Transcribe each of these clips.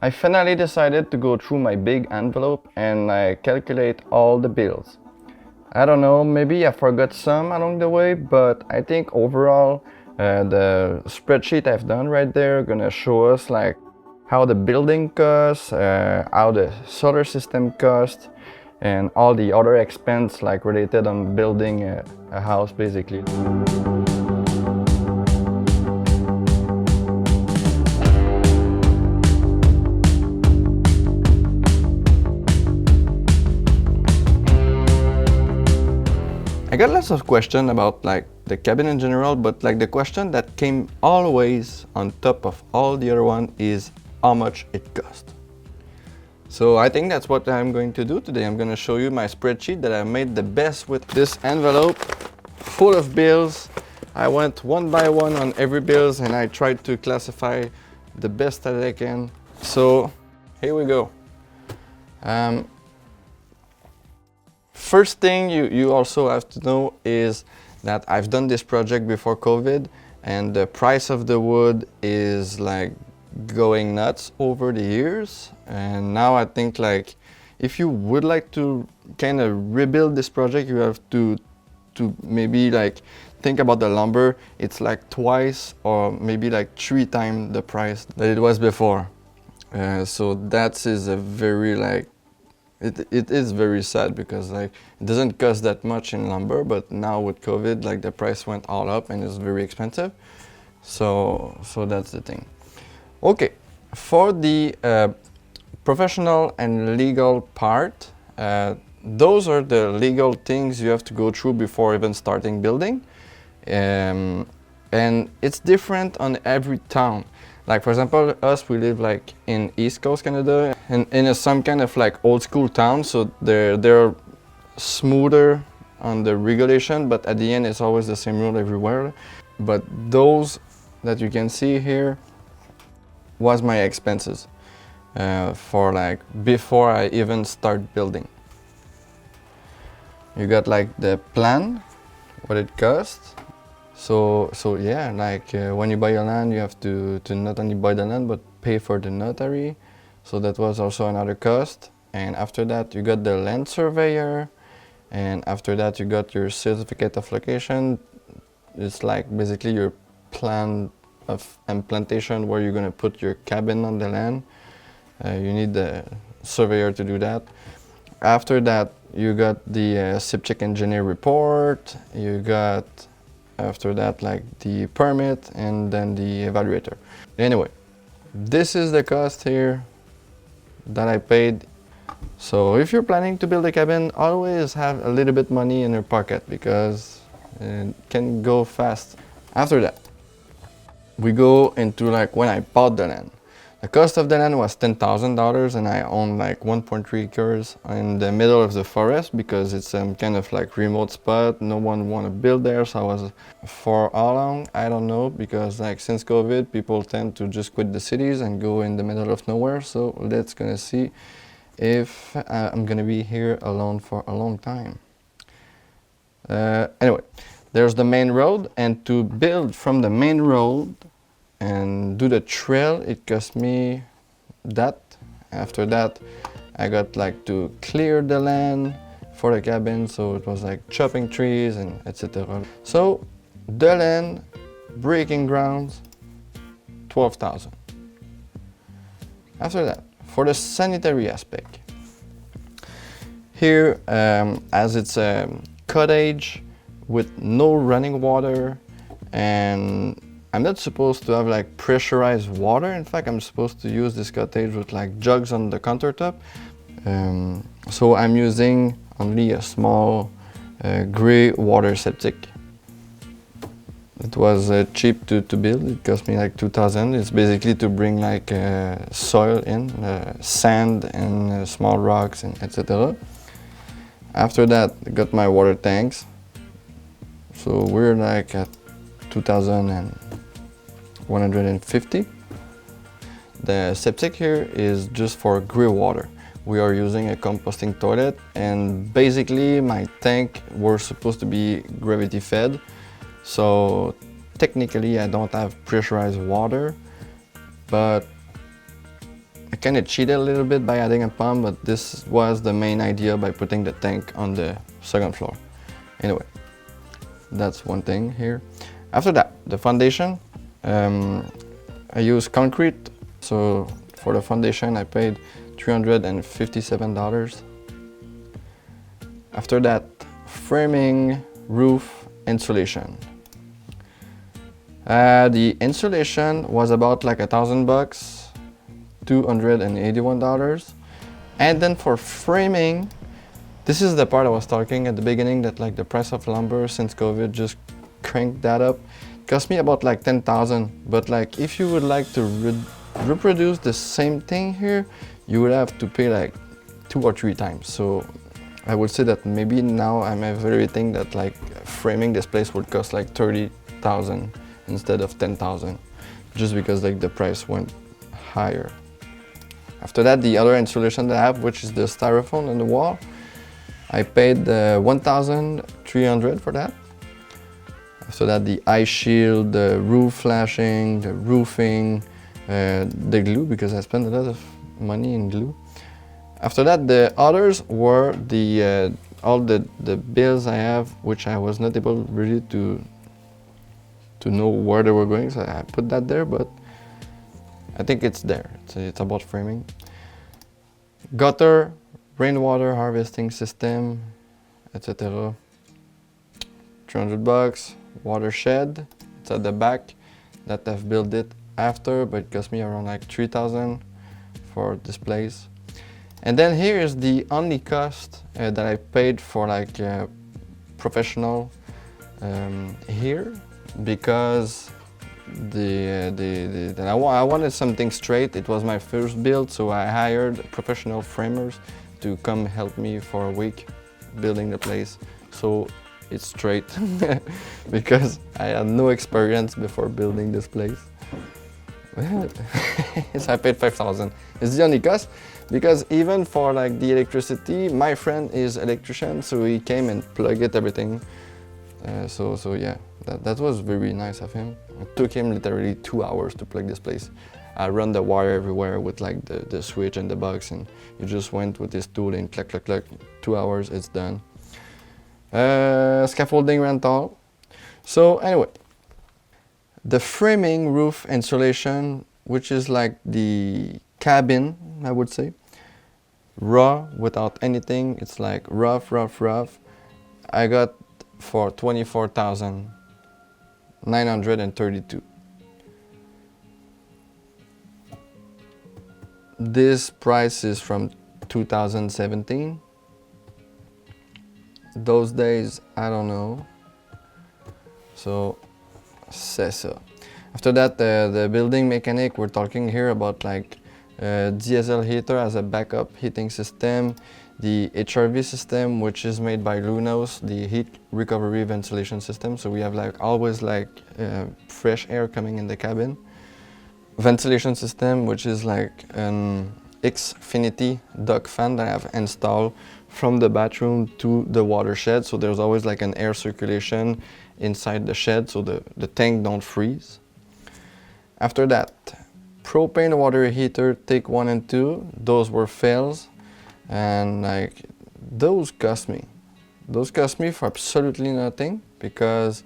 I finally decided to go through my big envelope and calculate all the bills. I don't know, maybe I forgot some along the way, but I think overall the spreadsheet I've done right there gonna show us like how the building costs, how the solar system costs, and all the other expense like related on building a house basically. I got lots of questions about like the cabin in general, but like the question that came always on top of all the other one is how much it costs. So I think that's what I'm going to do today. I'm going to show you my spreadsheet that I made the best with this envelope full of bills. I went one by one on every bills and I tried to classify the best that I can. So here we go. First thing you also have to know is that I've done this project before COVID and the price of the wood is like going nuts over the years, and now I think like if you would like to kind of rebuild this project, you have to maybe like think about the lumber. It's like twice or maybe like 3 times the price that it was before. So that is a very like it is very sad because like it doesn't cost that much in lumber, but now with COVID like the price went all up and it's very expensive. So that's the thing. Okay, for the professional and legal part, those are the legal things you have to go through before even starting building, and it's different on every town. Like for example, us, we live like in East Coast Canada and in some kind of like old school town, so they're smoother on the regulation, but at the end it's always the same rule everywhere. But those that you can see here was my expenses for like before I even start building. You got like the plan, what it costs. So yeah, like when you buy a land, you have to not only buy the land but pay for the notary. So that was also another cost. And after that, you got the land surveyor, and after that, you got your certificate of location. It's like basically your plan of implantation where you're gonna put your cabin on the land. You need the surveyor to do that. After that, you got the septic engineer report. You got after that like the permit and then the evaluator. Anyway, this is the cost here that I paid. So if you're planning to build a cabin, always have a little bit money in your pocket because it can go fast. After that, we go into like when I bought the land. The cost of the land was $10,000 and I own like 1.3 acres in the middle of the forest because it's some kind of like remote spot. No one want to build there, so I was, for how long, I don't know, because like since COVID, people tend to just quit the cities and go in the middle of nowhere. So let's gonna see if I'm gonna be here alone for a long time. Anyway, there's the main road, and to build from the main road and do the trail, it cost me that. After that, I got like to clear the land for the cabin, so it was like chopping trees and etc. So the land, breaking grounds, 12,000. After that, for the sanitary aspect, here as it's a cottage with no running water, and I'm not supposed to have like pressurized water. In fact, I'm supposed to use this cottage with like jugs on the countertop. So I'm using only a small gray water septic. It was cheap to build. It cost me like 2,000. It's basically to bring like soil in, sand and small rocks and etc. After that, I got my water tanks. So we're like at 2,150. The septic here is just for gray water. We are using a composting toilet, and basically my tank were supposed to be gravity fed. So technically I don't have pressurized water, but I kind of cheated a little bit by adding a pump, but this was the main idea by putting the tank on the second floor. Anyway, that's one thing here. After that, the foundation, I use concrete. So for the foundation, I paid $357. After that, framing, roof, insulation. The insulation was about like $1,000, $281. And then for framing, this is the part I was talking at the beginning, that like the price of lumber since COVID just cranked that up. It cost me about like 10,000, but like if you would like to reproduce the same thing here, you would have to pay like 2 or 3 times. So I would say that maybe now I'm evaluating that like framing this place would cost like 30,000 instead of 10,000, just because like the price went higher. After that, the other insulation that I have, which is the styrofoam on the wall, I paid 1,300 for that. After that, the ice shield, the roof flashing, the roofing, the glue, because I spent a lot of money in glue. After that, the others were the all the bills I have, which I was not able really to know where they were going, so I put that there, but I think it's there. It's about framing. Gutter, rainwater harvesting system, etc. $300. Watershed, it's at the back. That I've built it after, but it cost me around like 3,000 for this place. And then here is the only cost that I paid for like professional here, because I wanted something straight. It was my first build, so I hired professional framers to come help me for a week building the place. So it's straight because I had no experience before building this place. So I paid 5,000. It's the only cost, because even for like the electricity, my friend is electrician, so he came and plugged it everything. So yeah, that was very nice of him. It took him literally 2 hours to plug this place. I run the wire everywhere with like the switch and the box, and he just went with his tool and clack, clack, clack. 2 hours, it's done. Scaffolding rental. So anyway, the framing roof insulation, which is like the cabin, I would say, raw without anything, it's like rough, I got for 24,932. This price is from 2017. Those days, I don't know. So, c'est ça. After that, the building mechanic, we're talking here about like diesel heater as a backup heating system, the HRV system, which is made by Lunos, the heat recovery ventilation system. So we have like always like fresh air coming in the cabin. Ventilation system, which is like an Xfinity duct fan that I have installed from the bathroom to the watershed. So there's always like an air circulation inside the shed, so the tank don't freeze. After that, propane water heater, take 1 and 2, those were fails, and like those cost me for absolutely nothing, because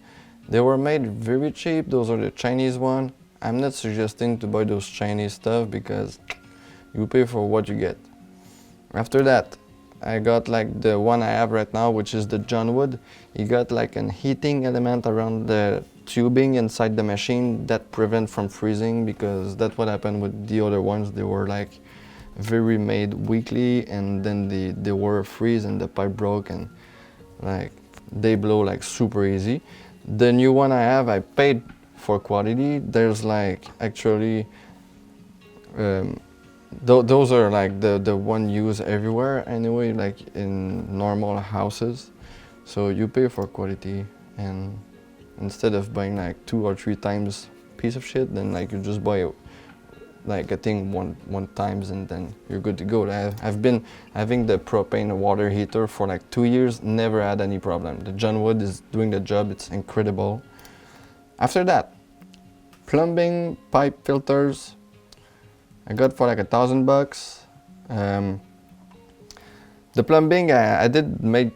they were made very cheap. Those are the Chinese one. I'm not suggesting to buy those Chinese stuff, because you pay for what you get. After that, I got like the one I have right now, which is the John Wood. You got like an heating element around the tubing inside the machine that prevent from freezing, because that's what happened with the other ones. They were like very made weakly, and then they were freeze and the pipe broke, and like they blow like super easy. The new one I have, I paid for quality. There's like actually those are like the one used everywhere anyway, like in normal houses. So you pay for quality, and instead of buying like 2 or 3 times piece of shit, then like you just buy like a thing one times, and then you're good to go. I've been having the propane water heater for like 2 years, never had any problem. The John Wood is doing the job, it's incredible. After that, plumbing, pipe filters, I got for like $1,000. The plumbing, I did make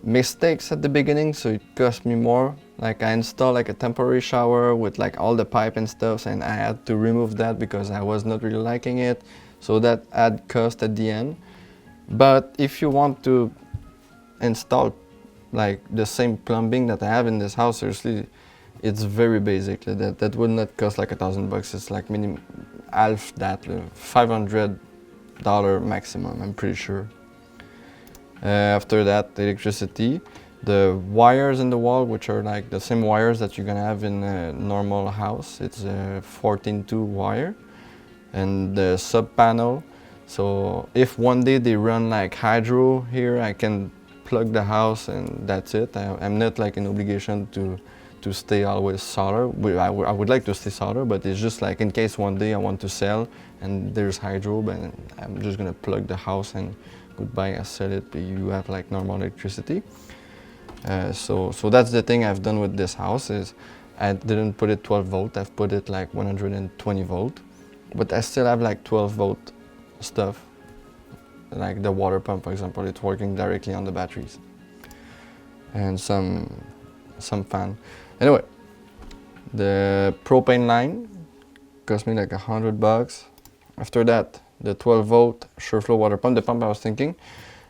mistakes at the beginning, so it cost me more. Like I installed like a temporary shower with like all the pipe and stuff, and I had to remove that because I was not really liking it. So that had cost at the end. But if you want to install like the same plumbing that I have in this house, seriously, it's very basic. That would not cost like $1,000. It's like minimum half that, $500 maximum, I'm pretty sure. After that, the electricity, the wires in the wall, which are like the same wires that you're gonna have in a normal house. It's a 14-2 wire, and the sub panel. So if one day they run like hydro here, I can plug the house and that's it. I'm not like an obligation to stay always solder. I would like to stay solder, but it's just like in case one day I want to sell and there's hydro, but I'm just gonna plug the house and goodbye, I sell it, but you have like normal electricity. So that's the thing I've done with this house is I didn't put it 12 volt, I've put it like 120 volt, but I still have like 12 volt stuff. Like the water pump, for example, it's working directly on the batteries. And some fan. Anyway, the propane line cost me like $100. After that, the 12 volt SureFlow water pump, the pump I was thinking.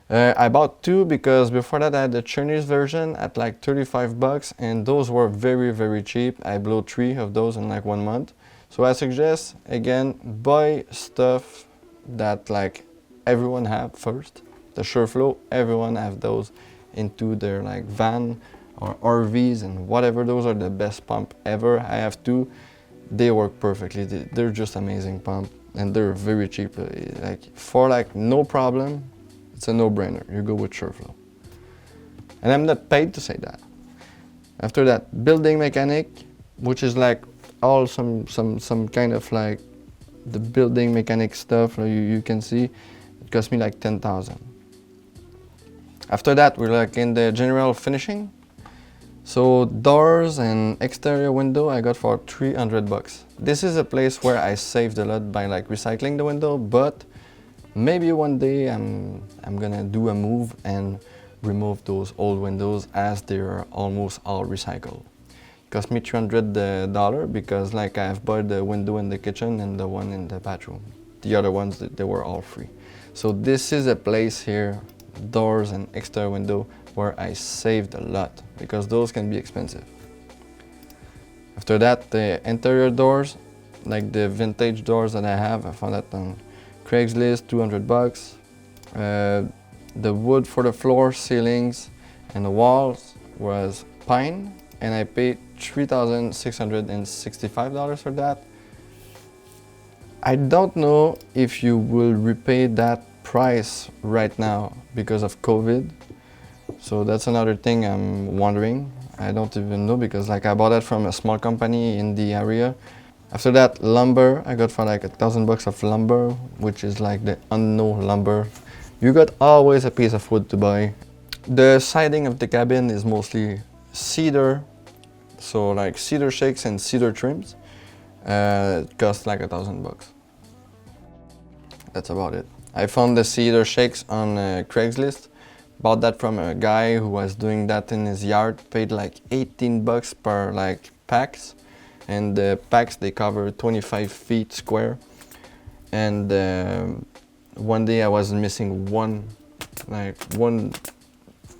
I bought two because before that I had the Chinese version at like $35, and those were very, very cheap. I blew 3 of those in like 1 month. So I suggest, again, buy stuff that like everyone have first. The SureFlow, everyone have those into their like van or RVs and whatever. Those are the best pump ever. I have two. They work perfectly. They're just amazing pump, and they're very cheap. Like for like no problem, it's a no-brainer. You go with SureFlow. And I'm not paid to say that. After that, building mechanic, which is like all some kind of like the building mechanic stuff. You can see it cost me like 10,000. After that, we're like in the general finishing. So doors and exterior window I got for $300. This is a place where I saved a lot by like recycling the window, but maybe one day I'm gonna do a move and remove those old windows as they're almost all recycled. It cost me $300 because like I've bought the window in the kitchen and the one in the bathroom. The other ones, they were all free. So this is a place here, doors and exterior window, where I saved a lot because those can be expensive. After that, the interior doors, like the vintage doors that I have, I found that on Craigslist, $200. The wood for the floor, ceilings, and the walls was pine, and I paid $3,665 for that. I don't know if you will repay that price right now because of COVID. So that's another thing I'm wondering. I don't even know because like I bought it from a small company in the area. After that, lumber, I got for like $1,000 of lumber, which is like the unknown lumber. You got always a piece of wood to buy. The siding of the cabin is mostly cedar, so like cedar shakes and cedar trims. It cost like $1,000. That's about it. I found the cedar shakes on Craigslist. Bought that from a guy who was doing that in his yard. Paid like $18 per like packs, and the packs they cover 25 feet square. And one day I was missing one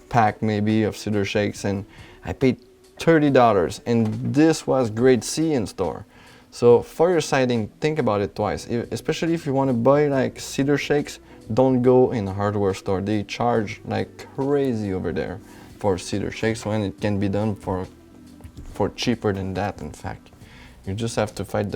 pack maybe of cedar shakes, and I paid $30. And this was grade C in store. So for your siding, think about it twice. Especially if you want to buy like cedar shakes, don't go in a hardware store. They charge like crazy over there for cedar shakes when it can be done for cheaper than that. In fact, you just have to find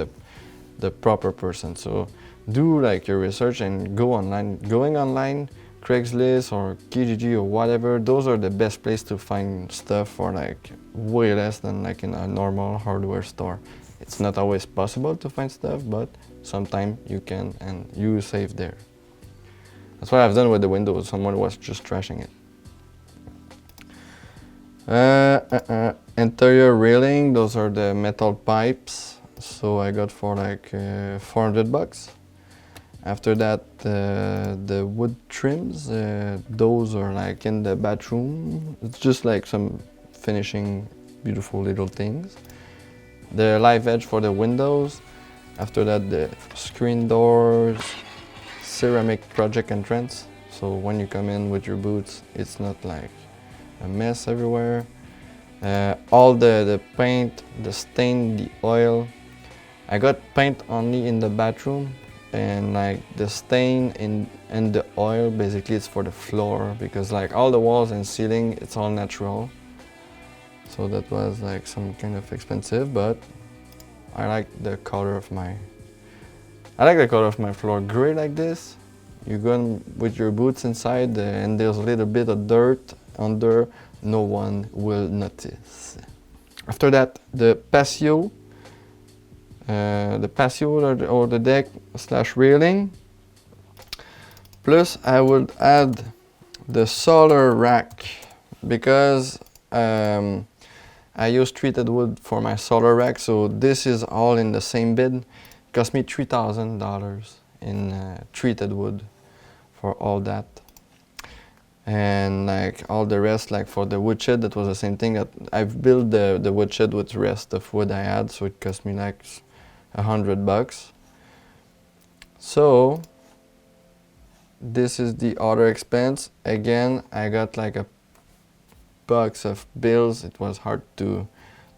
the proper person. So do like your research and go online. Going online, Craigslist or Kijiji or whatever, those are the best place to find stuff for like way less than like in a normal hardware store. It's not always possible to find stuff, but sometimes you can, and you save there. That's what I've done with the windows. Someone was just trashing it. Interior railing, those are the metal pipes. So I got for like $400. After that, the wood trims, those are like in the bathroom. It's just like some finishing beautiful little things. The live edge for the windows. After that, the screen doors, ceramic project entrance. So when you come in with your boots, it's not like a mess everywhere. All the paint, the stain, the oil. I got paint only in the bathroom, and like the stain and the oil basically it's for the floor, because like all the walls and ceiling it's all natural. So that was like some kind of expensive, but I like the color of my floor gray like this. You go in with your boots inside and there's a little bit of dirt under, no one will notice. After that, the patio or the deck slash railing. Plus I would add the solar rack, because I use treated wood for my solar rack, so this is all in the same bid. It cost me $3,000 in treated wood for all that. And like all the rest, like for the woodshed, that was the same thing. That I've built the woodshed with the rest of wood I had, so it cost me like $100. So this is the other expense. Again, I got like a box of bills. It was hard to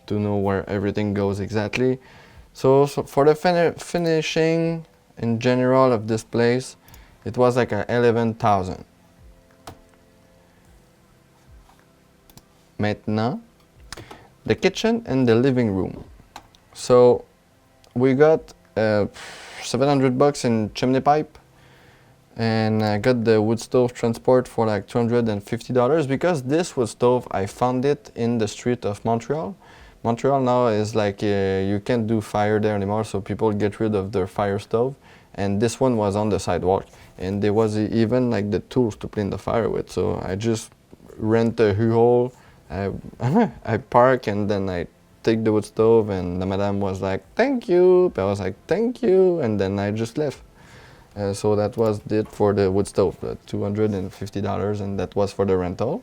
know where everything goes exactly. So for the finishing in general of this place, it was like a 11,000. Maintenant, the kitchen and the living room. So we got $700 in chimney pipe, and I got the wood stove transport for like $250, because this wood stove I found it in the street of Montreal. Montreal now is like you can't do fire there anymore, so people get rid of their fire stove, and this one was on the sidewalk, and there was even like the tools to clean the fire with. So I just rent a U-Haul, I park, and then I take the wood stove, and the madam was like, thank you. I was like, thank you, and then I just left. So that was it for the wood stove, $250, and that was for the rental.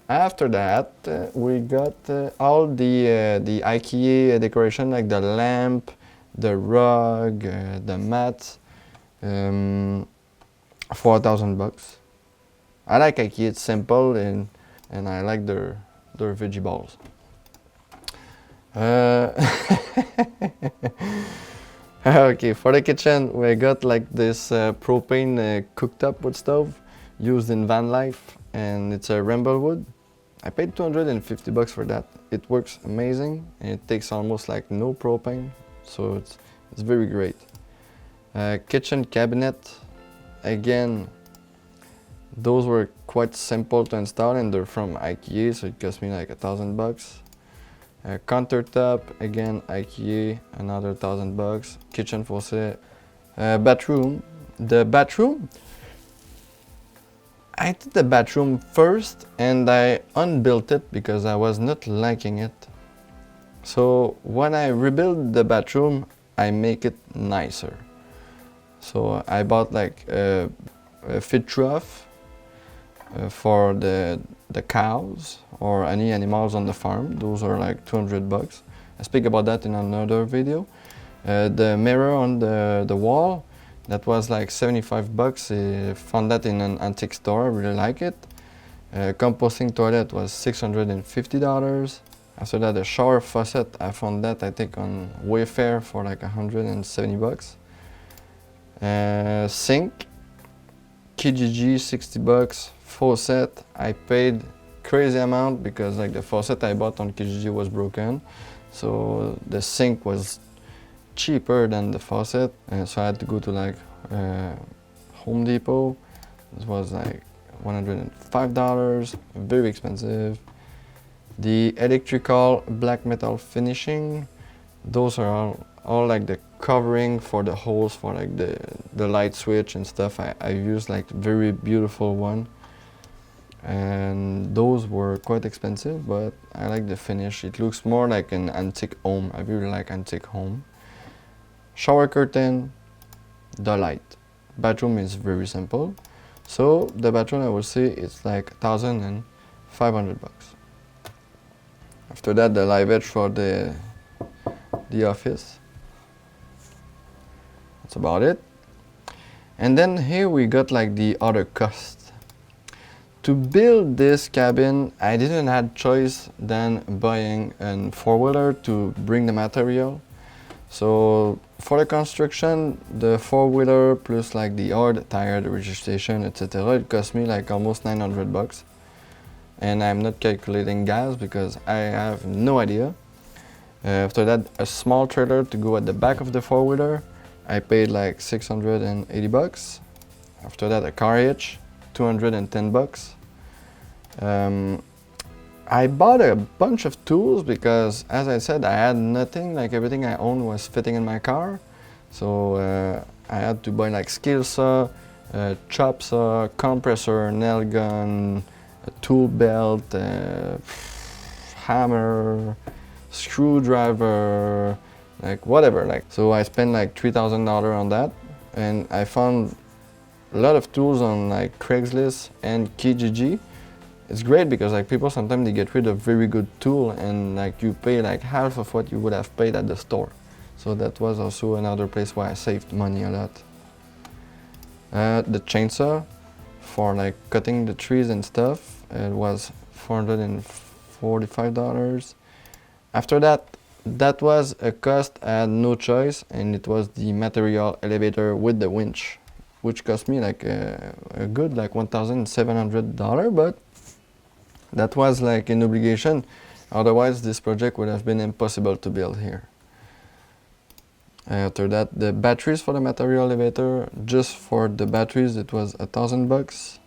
After that, we got all the IKEA decoration, like the lamp, the rug, the mats, $4,000. I like IKEA, it's simple, and I like their veggie balls. Okay, for the kitchen, we got like this propane cooktop wood stove used in van life, and it's a Ramble wood. I paid $250 for that. It works amazing, and it takes almost like no propane, so it's very great. Kitchen cabinet, again, those were quite simple to install, and they're from IKEA, so it cost me like $1,000. Countertop, again IKEA, another $1,000. Kitchen faucet. Bathroom. The bathroom, I did the bathroom first, and I unbuilt it because I was not liking it. So when I rebuild the bathroom, I make it nicer. So I bought like a feed trough for the cows or any animals on the farm. Those are like $200. I speak about that in another video. The mirror on the wall, that was like $75. I found that in an antique store. I really like it. Composting toilet was $650. After that, the shower faucet, I found that I think on Wayfair for like $170. Sink, Kijiji, $60. Faucet, I paid crazy amount because like the faucet I bought on Kijiji was broken, so the sink was cheaper than the faucet, and so I had to go to like Home Depot. This was like $105, very expensive. The electrical black metal finishing, those are all like the covering for the holes for like the light switch and stuff. I used like very beautiful one, and those were quite expensive, but I like the finish. It looks more like an antique home. I really like antique home. Shower curtain, the light. Bathroom is very simple. So the bathroom, I will say it's like 1,500 bucks. After that, the live edge for the office. That's about it. And then here we got like the other costs. To build this cabin, I didn't have choice than buying a four-wheeler to bring the material. So for the construction, the four-wheeler plus like the hard tire, the registration, etc., it cost me like almost 900 bucks. And I'm not calculating gas because I have no idea. After that, a small trailer to go at the back of the four-wheeler, I paid like 680 bucks. After that, a car hitch, 210 bucks. I bought a bunch of tools because, as I said, I had nothing, like everything I owned was fitting in my car. So I had to buy like skill saw, chop saw, compressor, nail gun, a tool belt, hammer, screwdriver, like whatever. Like, so I spent like $3,000 on that, and I found a lot of tools on like Craigslist and Kijiji. It's great because like people sometimes they get rid of very good tool and like you pay like half of what you would have paid at the store. So that was also another place where I saved money a lot. The chainsaw for like cutting the trees and stuff, it was $445. After that, that was a cost I had no choice, and it was the material elevator with the winch, which cost me like a good like $1,700, but that was like an obligation. Otherwise, this project would have been impossible to build here. After that, the batteries for the material elevator, just for the batteries, it was $1,000.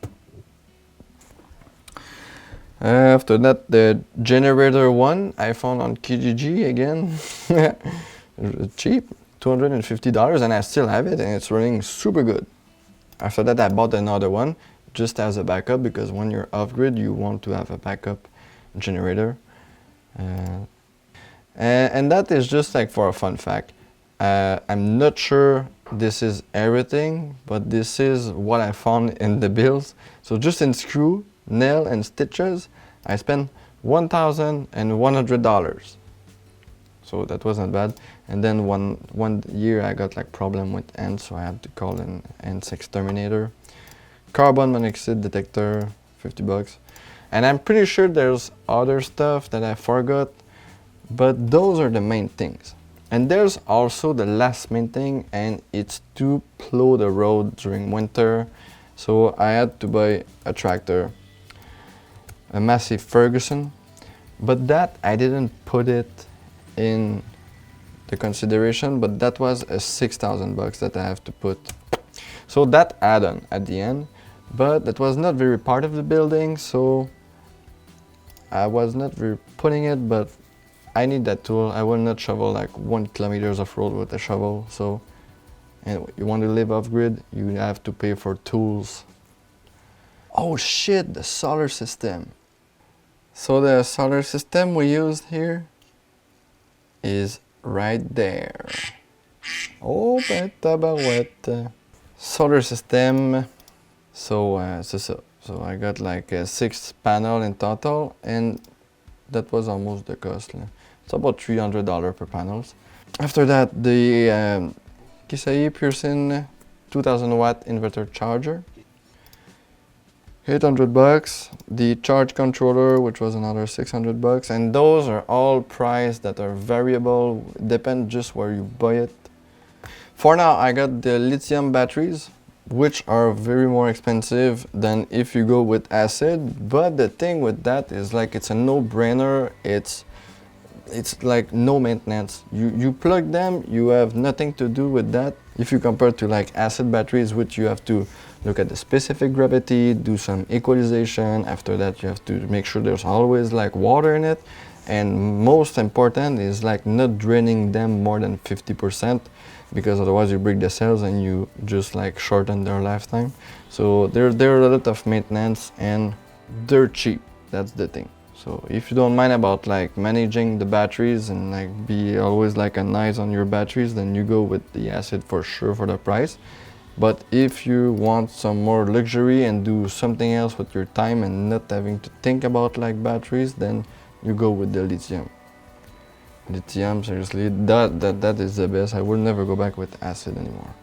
After that, the generator one I found on Kijiji again, cheap, $250, and I still have it, and it's running super good. After that, I bought another one just as a backup because when you're off-grid, you want to have a backup generator. And that is just like for a fun fact. I'm not sure this is everything, but this is what I found in the bills. So just in screw, nail, and stitches, I spent $1,100. So that wasn't bad. And then one year I got like problem with ants, so I had to call an ants exterminator. Carbon monoxide detector, 50 bucks. And I'm pretty sure there's other stuff that I forgot, but those are the main things. And there's also the last main thing, and it's to plow the road during winter. So I had to buy a tractor, a massive Ferguson, but that I didn't put it in the consideration, but that was a 6,000 bucks that I have to put. So that add-on at the end, but that was not very part of the building, so I was not very putting it, but I need that tool. I will not shovel like 1 kilometer of road with a shovel, so and you want to live off-grid, you have to pay for tools. Oh shit, the solar system. So the solar system we used here is right there. Oh, tabarouette. Solar system. So I got like 6 panels in total, and that was almost the cost. It's about $300 per panels. After that, the Kisei Pearson 2000 watt inverter charger, 800 bucks. The charge controller, which was another 600 bucks, and those are all prices that are variable, depend just where you buy it. For now, I got the lithium batteries, which are very more expensive than if you go with acid, but the thing with that is like it's a no-brainer. It's like no maintenance. You plug them, you have nothing to do with that. If you compare to like acid batteries, which you have to look at the specific gravity, do some equalization. After that, you have to make sure there's always like water in it, and most important is like not draining them more than 50%, because otherwise you break the cells and you just like shorten their lifetime. So there are a lot of maintenance, and they're cheap. That's the thing. So if you don't mind about like managing the batteries and like be always like an eyes on your batteries, then you go with the acid for sure for the price. But if you want some more luxury and do something else with your time and not having to think about like batteries, then you go with the lithium. Lithium, seriously, that is the best. I will never go back with acid anymore.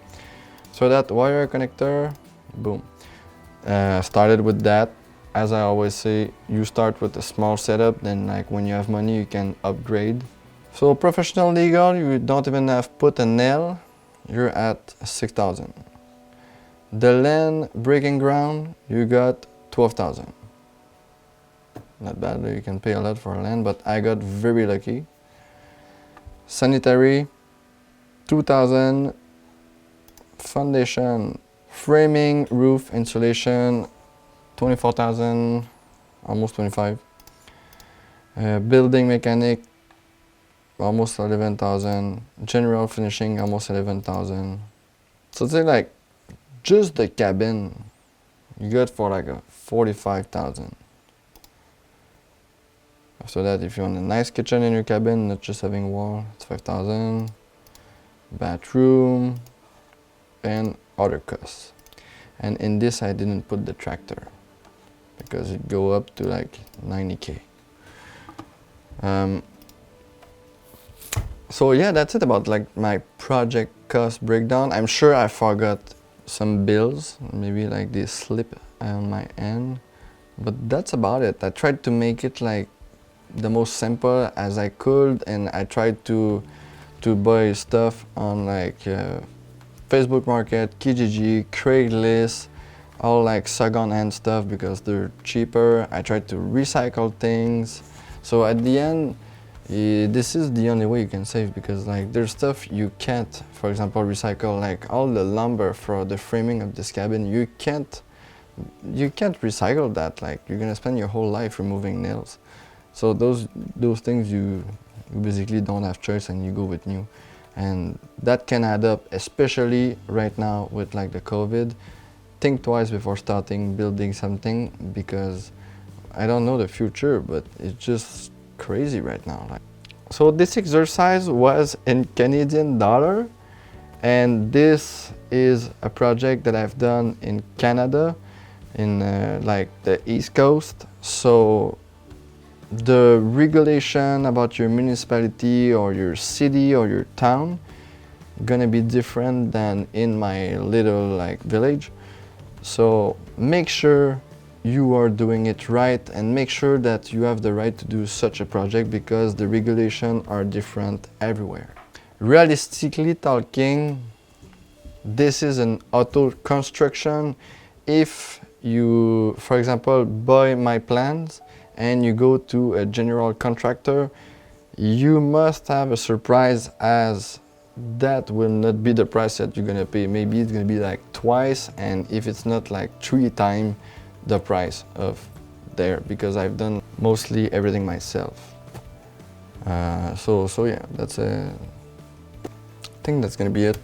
So that wire connector, boom. Started with that. As I always say, you start with a small setup, then like when you have money you can upgrade. So professional legal, you don't even have put a nail, you're at 6,000. The land breaking ground, you got 12,000. Not bad, you can pay a lot for land, but I got very lucky. Sanitary, 2,000. Foundation, framing, roof, insulation, 24,000, almost 25. Building mechanic, almost 11,000. General finishing, almost 11,000. So it's like just the cabin, you got for like a 45,000. After that, if you want a nice kitchen in your cabin, not just having wall, it's 5,000. Bathroom, and other costs. And in this I didn't put the tractor because it go up to like 90k. So yeah, that's it about like my project cost breakdown. I'm sure I forgot some bills, maybe like they slip on my end, but that's about it. I tried to make it like the most simple as I could, and I tried to buy stuff on like Facebook Market, Kijiji, Craigslist, all like second-hand stuff because they're cheaper. I tried to recycle things. So at the end, this is the only way you can save, because like there's stuff you can't, for example, recycle, like all the lumber for the framing of this cabin. You can't recycle that. Like you're gonna spend your whole life removing nails. So those things you basically don't have choice and you go with new. And that can add up, especially right now with like the COVID. Think twice before starting building something, because I don't know the future, but it's just crazy right now. Like, so this exercise was in Canadian dollar, and this is a project that I've done in Canada, in like the East Coast. So the regulation about your municipality or your city or your town gonna be different than in my little like village. So make sure you are doing it right, and make sure that you have the right to do such a project, because the regulations are different everywhere. Realistically talking, this is an auto construction. If you, for example, buy my plans and you go to a general contractor, you must have a surprise, as that will not be the price that you're gonna pay. Maybe it's gonna be like twice, and if it's not like 3 times the price of there, because I've done mostly everything myself. So yeah, that's I think that's gonna be it.